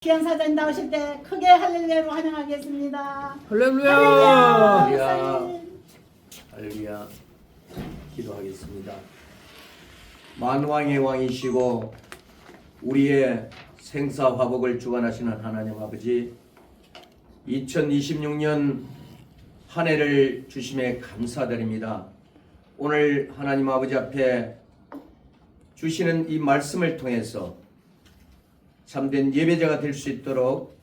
귀한 사장님 나오실 때 크게 할렐루야로 환영하겠습니다. 할렐루야. 할렐루야. 할렐루야. 기도하겠습니다. 만왕의 왕이시고 우리의 생사화복을 주관하시는 하나님 아버지, 2026년 한 해를 주심에 감사드립니다. 오늘 하나님 아버지 앞에 주시는 이 말씀을 통해서 참된 예배자가 될 수 있도록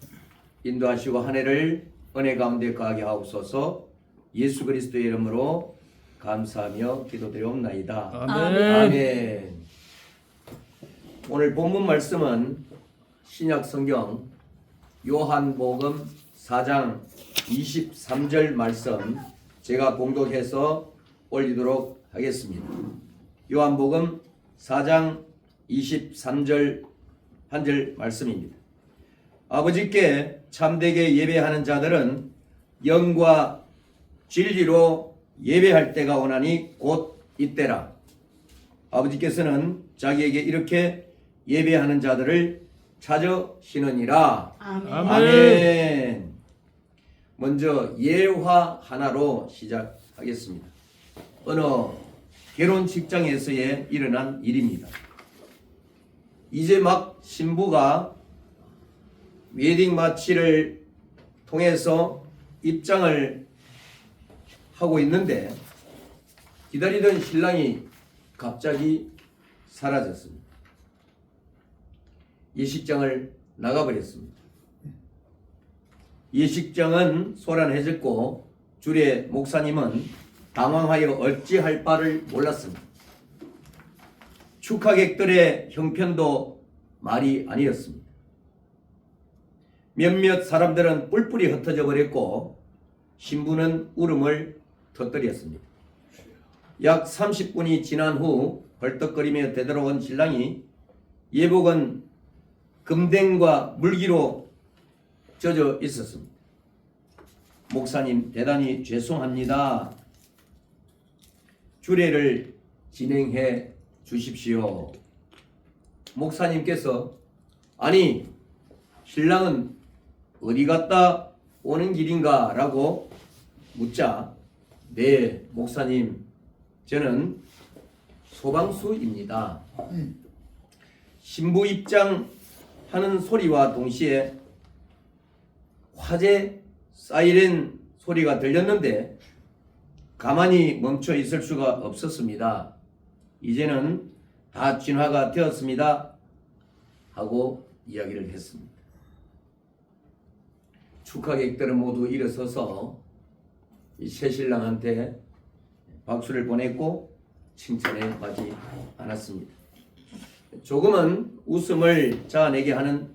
인도하시고 한 해를 은혜 가운데 거하게 하옵소서. 예수 그리스도의 이름으로 감사하며 기도드리옵나이다. 아멘. 아멘. 오늘 본문 말씀은 신약 성경 요한복음 4장 23절 말씀 제가 봉독해서 올리도록 하겠습니다. 요한복음 4장 23절 한 절 말씀입니다. 아버지께 참되게 예배하는 자들은 영과 진리로 예배할 때가 오나니 곧 이때라. 아버지께서는 자기에게 이렇게 예배하는 자들을 찾으시느니라. 아멘. 아멘. 먼저 예화 하나로 시작하겠습니다. 어느 결혼 직장에서의 일어난 일입니다. 이제 막 신부가 웨딩 마치를 통해서 입장을 하고 있는데 기다리던 신랑이 갑자기 사라졌습니다. 예식장을 나가버렸습니다. 예식장은 소란해졌고 주례 목사님은 당황하여 어찌할 바를 몰랐습니다. 축하객들의 형편도 말이 아니었습니다. 몇몇 사람들은 뿔뿔이 흩어져 버렸고 신부는 울음을 터뜨렸습니다. 약 30분이 지난 후 벌떡거리며 되돌아온 신랑이 예복은 금댕과 물기로 젖어 있었습니다. 목사님, 대단히 죄송합니다. 주례를 진행해 주십시오. 목사님께서 아니 신랑은 어디 갔다 오는 길인가? 라고 묻자 네 목사님, 저는 소방수입니다. 신부 입장하는 소리와 동시에 화재 사이렌 소리가 들렸는데 가만히 멈춰 있을 수가 없었습니다. 이제는 다 진화가 되었습니다. 하고 이야기를 했습니다. 축하객들은 모두 일어서서 이 새신랑한테 박수를 보냈고 칭찬에 하지 않았습니다. 조금은 웃음을 자아내게 하는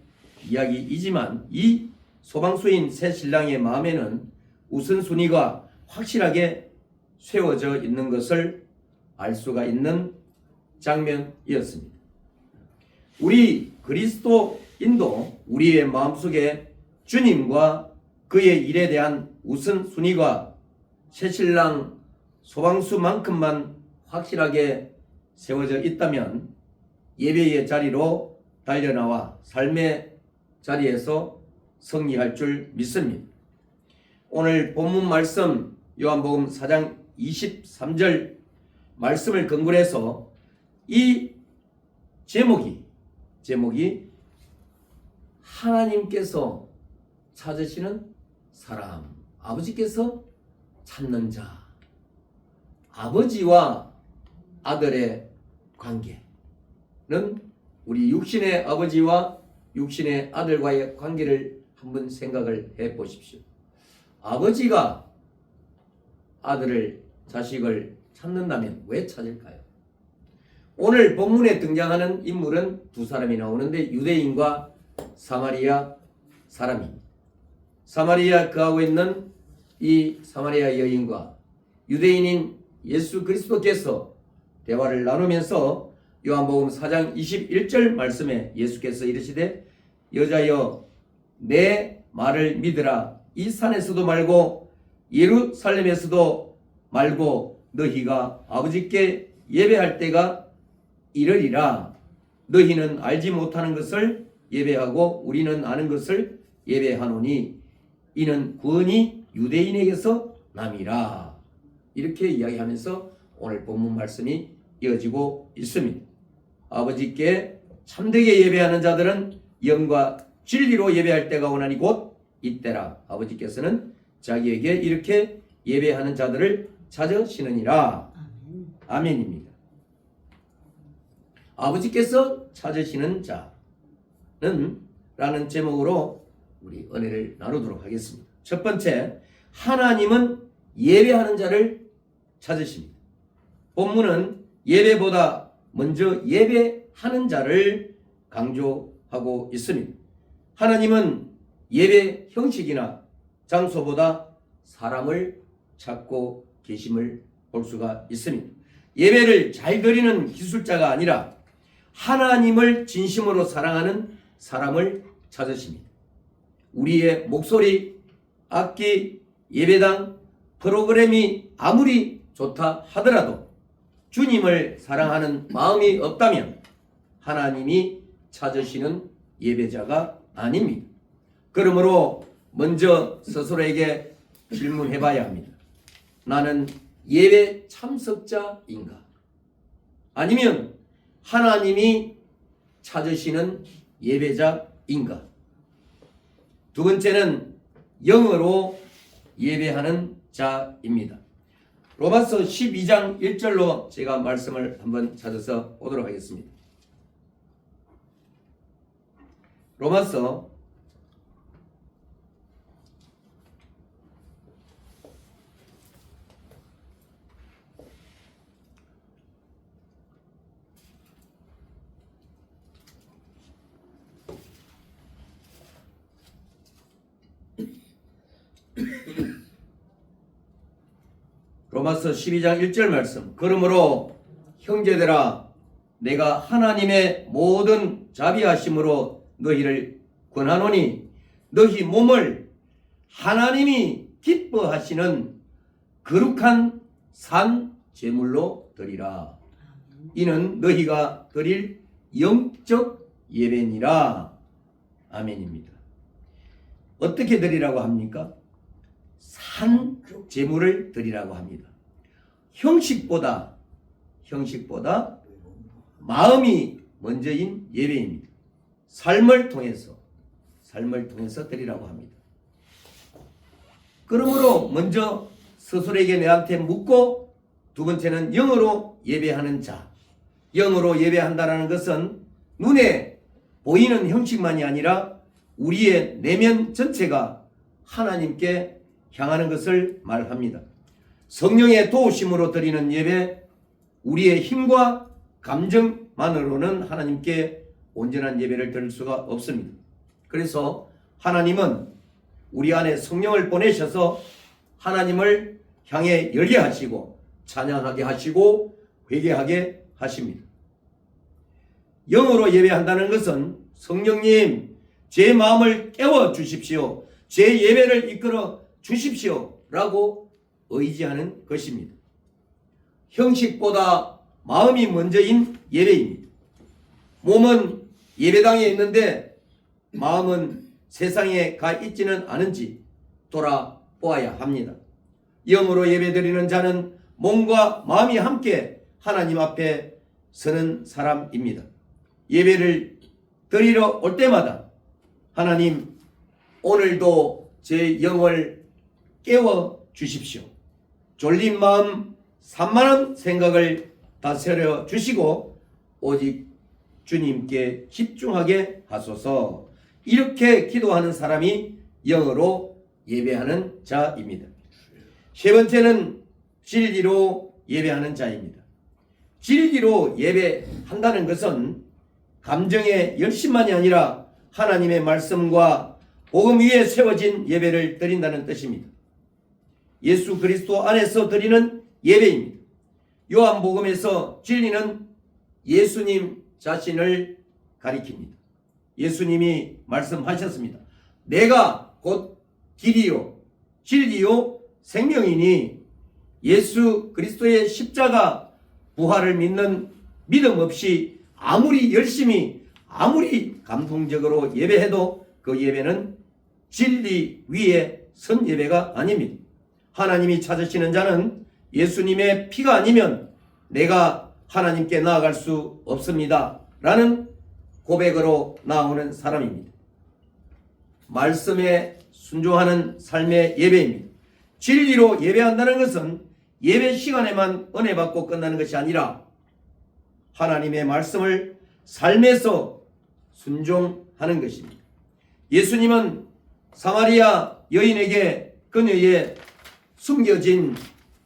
이야기이지만 이 소방수인 새신랑의 마음에는 우선순위가 확실하게 세워져 있는 것을 알 수가 있는 장면이었습니다. 우리 그리스도인도 우리의 마음속에 주님과 그의 일에 대한 우선순위가 새신랑 소방수만큼만 확실하게 세워져 있다면 예배의 자리로 달려나와 삶의 자리에서 승리할 줄 믿습니다. 오늘 본문 말씀 요한복음 4장 23절 말씀을 근거로 해서 이 제목이 하나님께서 찾으시는 사람, 아버지께서 찾는 자, 아버지와 아들의 관계는 우리 육신의 아버지와 육신의 아들과의 관계를 한번 생각을 해 보십시오. 아버지가 아들을, 자식을 찾는다면 왜 찾을까요? 오늘 본문에 등장하는 인물은 두 사람이 나오는데 유대인과 사마리아 사람입니다. 사마리아 거하고 있는 이 사마리아 여인과 유대인인 예수 그리스도께서 대화를 나누면서 요한복음 4장 21절 말씀에 예수께서 이르시되 여자여 내 말을 믿으라. 이 산에서도 말고 예루살렘에서도 말고 너희가 아버지께 예배할 때가 이르리라. 너희는 알지 못하는 것을 예배하고 우리는 아는 것을 예배하노니 이는 구원이 유대인에게서 남이라. 이렇게 이야기하면서 오늘 본문 말씀이 이어지고 있습니다. 아버지께 참되게 예배하는 자들은 영과 진리로 예배할 때가 오나니 곧 이때라. 아버지께서는 자기에게 이렇게 예배하는 자들을 찾으시느니라. 아멘입니다. 아버지께서 찾으시는 자는 라는 제목으로 우리 은혜를 나누도록 하겠습니다. 첫 번째, 하나님은 예배하는 자를 찾으십니다. 본문은 예배보다 먼저 예배하는 자를 강조하고 있습니다. 하나님은 예배 형식이나 장소보다 사람을 찾고 계심을 볼 수가 있습니다. 예배를 잘 드리는 기술자가 아니라 하나님을 진심으로 사랑하는 사람을 찾으십니다. 우리의 목소리, 악기, 예배당, 프로그램이 아무리 좋다 하더라도 주님을 사랑하는 마음이 없다면 하나님이 찾으시는 예배자가 아닙니다. 그러므로 먼저 스스로에게 질문해 봐야 합니다. 나는 예배 참석자인가? 아니면 하나님이 찾으시는 예배자인가? 두 번째는 영으로 예배하는 자입니다. 로마서 12장 1절로 제가 말씀을 한번 찾아서 보도록 하겠습니다. 로마서 12장 1절 말씀. 그러므로 형제들아 내가 하나님의 모든 자비하심으로 너희를 권하노니 너희 몸을 하나님이 기뻐하시는 거룩한 산 제물로 드리라. 이는 너희가 드릴 영적 예배니라. 아멘입니다. 어떻게 드리라고 합니까? 산 제물을 드리라고 합니다. 형식보다 마음이 먼저인 예배입니다. 삶을 통해서 드리라고 합니다. 그러므로 먼저 스스로에게 내한테 묻고, 두 번째는 영으로 예배하는 자. 영으로 예배한다는 것은 눈에 보이는 형식만이 아니라 우리의 내면 전체가 하나님께 향하는 것을 말합니다. 성령의 도우심으로 드리는 예배, 우리의 힘과 감정만으로는 하나님께 온전한 예배를 드릴 수가 없습니다. 그래서 하나님은 우리 안에 성령을 보내셔서 하나님을 향해 열게 하시고 찬양하게 하시고 회개하게 하십니다. 영으로 예배한다는 것은 성령님 제 마음을 깨워 주십시오, 제 예배를 이끌어 주십시오 라고 의지하는 것입니다. 형식보다 마음이 먼저인 예배입니다. 몸은 예배당에 있는데 마음은 세상에 가 있지는 않은지 돌아보아야 합니다. 영으로 예배드리는 자는 몸과 마음이 함께 하나님 앞에 서는 사람입니다. 예배를 드리러 올 때마다 하나님 오늘도 제 영을 깨워 주십시오. 졸린 마음 산만한 생각을 다스려 주시고 오직 주님께 집중하게 하소서. 이렇게 기도하는 사람이 영으로 예배하는 자입니다. 세 번째는 진리로 예배하는 자입니다. 진리로 예배한다는 것은 감정의 열심만이 아니라 하나님의 말씀과 복음 위에 세워진 예배를 드린다는 뜻입니다. 예수 그리스도 안에서 드리는 예배입니다. 요한복음에서 진리는 예수님 자신을 가리킵니다. 예수님이 말씀하셨습니다. 내가 곧 길이요 진리요 생명이니 예수 그리스도의 십자가 부활을 믿는 믿음 없이 아무리 열심히 아무리 감동적으로 예배해도 그 예배는 진리 위에 선 예배가 아닙니다. 하나님이 찾으시는 자는 예수님의 피가 아니면 내가 하나님께 나아갈 수 없습니다 라는 고백으로 나오는 사람입니다. 말씀에 순종하는 삶의 예배입니다. 진리로 예배한다는 것은 예배 시간에만 은혜 받고 끝나는 것이 아니라 하나님의 말씀을 삶에서 순종하는 것입니다. 예수님은 사마리아 여인에게 그녀의 숨겨진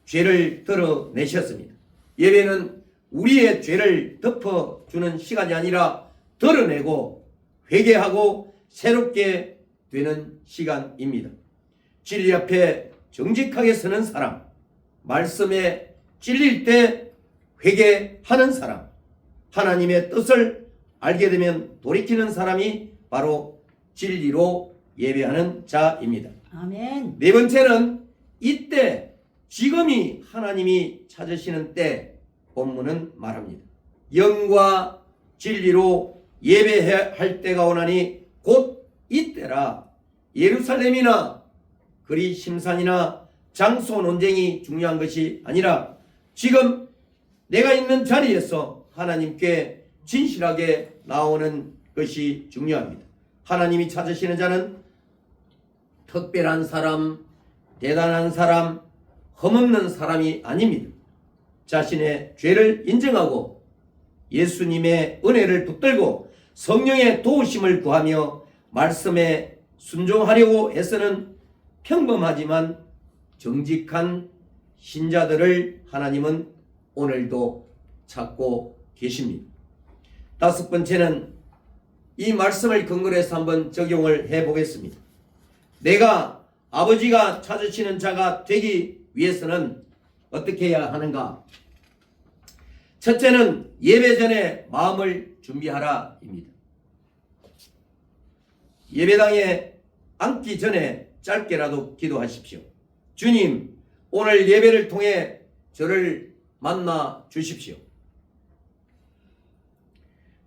죄를 드러내셨습니다. 예배는 우리의 죄를 덮어주는 시간이 아니라 드러내고 회개하고 새롭게 되는 시간입니다. 진리 앞에 정직하게 서는 사람, 말씀에 찔릴 때 회개하는 사람, 하나님의 뜻을 알게 되면 돌이키는 사람이 바로 진리로 예배하는 자입니다. 아멘. 네 번째는 이때, 지금이 하나님이 찾으시는 때 본문은 말합니다. 영과 진리로 예배할 때가 오나니 곧 이때라. 예루살렘이나 그리 심산이나 장소 논쟁이 중요한 것이 아니라 지금 내가 있는 자리에서 하나님께 진실하게 나오는 것이 중요합니다. 하나님이 찾으시는 자는 특별한 사람, 대단한 사람, 흠없는 사람이 아닙니다. 자신의 죄를 인정하고 예수님의 은혜를 붙들고 성령의 도우심을 구하며 말씀에 순종하려고 애쓰는 평범하지만 정직한 신자들을 하나님은 오늘도 찾고 계십니다. 다섯 번째는 이 말씀을 근거로 해서 한번 적용을 해보겠습니다. 내가 아버지가 찾으시는 자가 되기 위해서는 어떻게 해야 하는가? 첫째는 예배 전에 마음을 준비하라입니다. 예배당에 앉기 전에 짧게라도 기도하십시오. 주님, 오늘 예배를 통해 저를 만나 주십시오.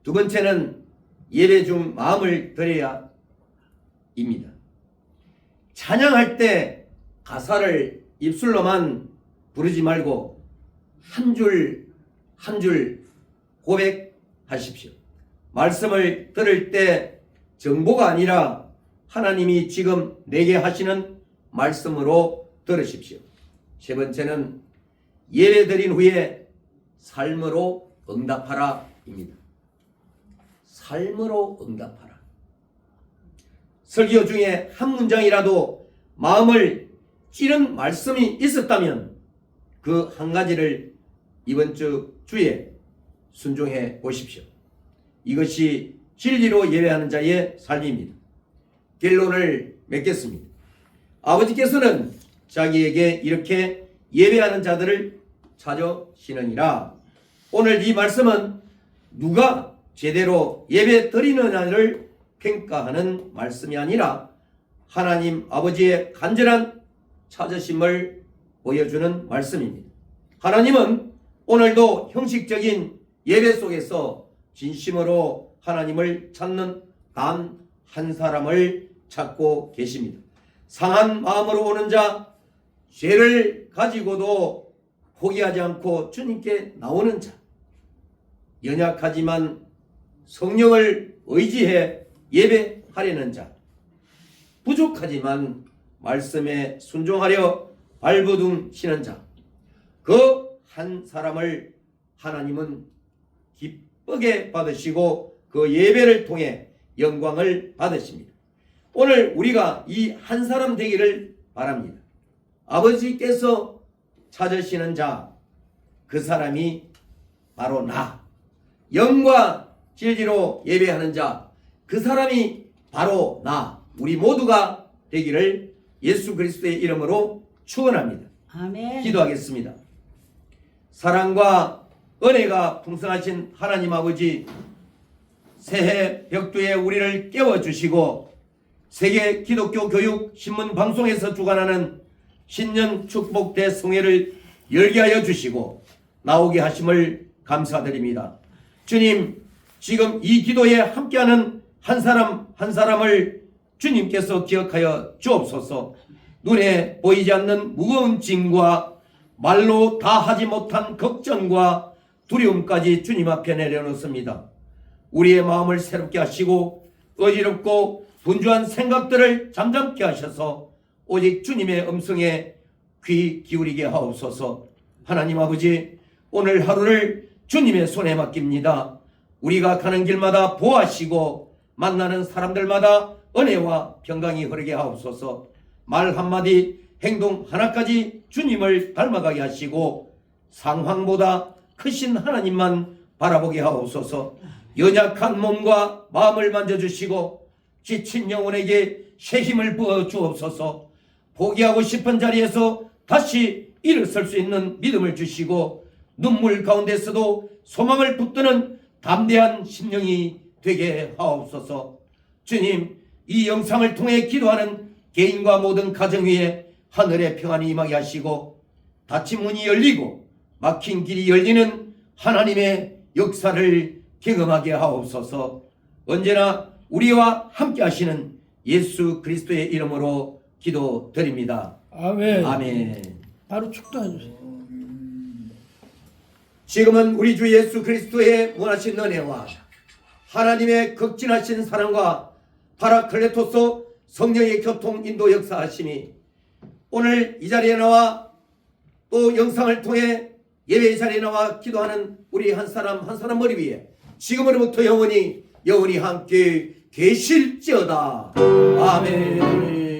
두 번째는 예배 중 마음을 드려야 입니다. 찬양할 때 가사를 입술로만 부르지 말고 한 줄 한 줄 고백하십시오. 말씀을 들을 때 정보가 아니라 하나님이 지금 내게 하시는 말씀으로 들으십시오. 세 번째는 예배 드린 후에 삶으로 응답하라입니다. 삶으로 응답하라. 설교 중에 한 문장이라도 마음을 찌른 말씀이 있었다면 그 한 가지를 이번 주에 순종해 보십시오. 이것이 진리로 예배하는 자의 삶입니다. 결론을 맺겠습니다. 아버지께서는 자기에게 이렇게 예배하는 자들을 찾으시느니라. 오늘 이 말씀은 누가 제대로 예배 드리느냐를 평가하는 말씀이 아니라 하나님 아버지의 간절한 찾으심을 보여주는 말씀입니다. 하나님은 오늘도 형식적인 예배 속에서 진심으로 하나님을 찾는 단 한 사람을 찾고 계십니다. 상한 마음으로 오는 자, 죄를 가지고도 포기하지 않고 주님께 나오는 자, 연약하지만 성령을 의지해 예배하려는 자, 부족하지만 말씀에 순종하려 발버둥 치는 자, 그 한 사람을 하나님은 기쁘게 받으시고 그 예배를 통해 영광을 받으십니다. 오늘 우리가 이 한 사람 되기를 바랍니다. 아버지께서 찾으시는 자, 그 사람이 바로 나. 영과 진리로 예배하는 자, 그 사람이 바로 나. 우리 모두가 되기를 예수 그리스도의 이름으로 축원합니다. 아멘. 기도하겠습니다. 사랑과 은혜가 풍성하신 하나님 아버지, 새해 벽두에 우리를 깨워주시고 세계 기독교 교육 신문 방송에서 주관하는 신년 축복 대성회를 열게 하여 주시고 나오게 하심을 감사드립니다. 주님, 지금 이 기도에 함께하는 한 사람 한 사람을 주님께서 기억하여 주옵소서. 눈에 보이지 않는 무거운 짐과 말로 다 하지 못한 걱정과 두려움까지 주님 앞에 내려놓습니다. 우리의 마음을 새롭게 하시고 어지럽고 분주한 생각들을 잠잠케 하셔서 오직 주님의 음성에 귀 기울이게 하옵소서. 하나님 아버지, 오늘 하루를 주님의 손에 맡깁니다. 우리가 가는 길마다 보호하시고 만나는 사람들마다 은혜와 평강이 흐르게 하옵소서. 말 한마디 행동 하나까지 주님을 닮아가게 하시고 상황보다 크신 하나님만 바라보게 하옵소서. 연약한 몸과 마음을 만져주시고 지친 영혼에게 새 힘을 부어 주옵소서. 포기하고 싶은 자리에서 다시 일어설 수 있는 믿음을 주시고 눈물 가운데서도 소망을 붙드는 담대한 심령이 되게 하옵소서. 주님, 이 영상을 통해 기도하는 개인과 모든 가정 위에 하늘의 평안이 임하게 하시고 닫힌 문이 열리고 막힌 길이 열리는 하나님의 역사를 경험하게 하옵소서. 언제나 우리와 함께 하시는 예수 그리스도의 이름으로 기도드립니다. 아멘. 아멘. 바로 축도해 주세요. 지금은 우리 주 예수 그리스도의 무한하신 은혜와 하나님의 극진하신 사랑과 파라클레토스 성령의 교통 인도 역사하심이 오늘 이 자리에 나와 또 영상을 통해 예배 자리에 나와 기도하는 우리 한 사람 한 사람 머리 위에 지금으로부터 영원히 함께 계실지어다. 아멘.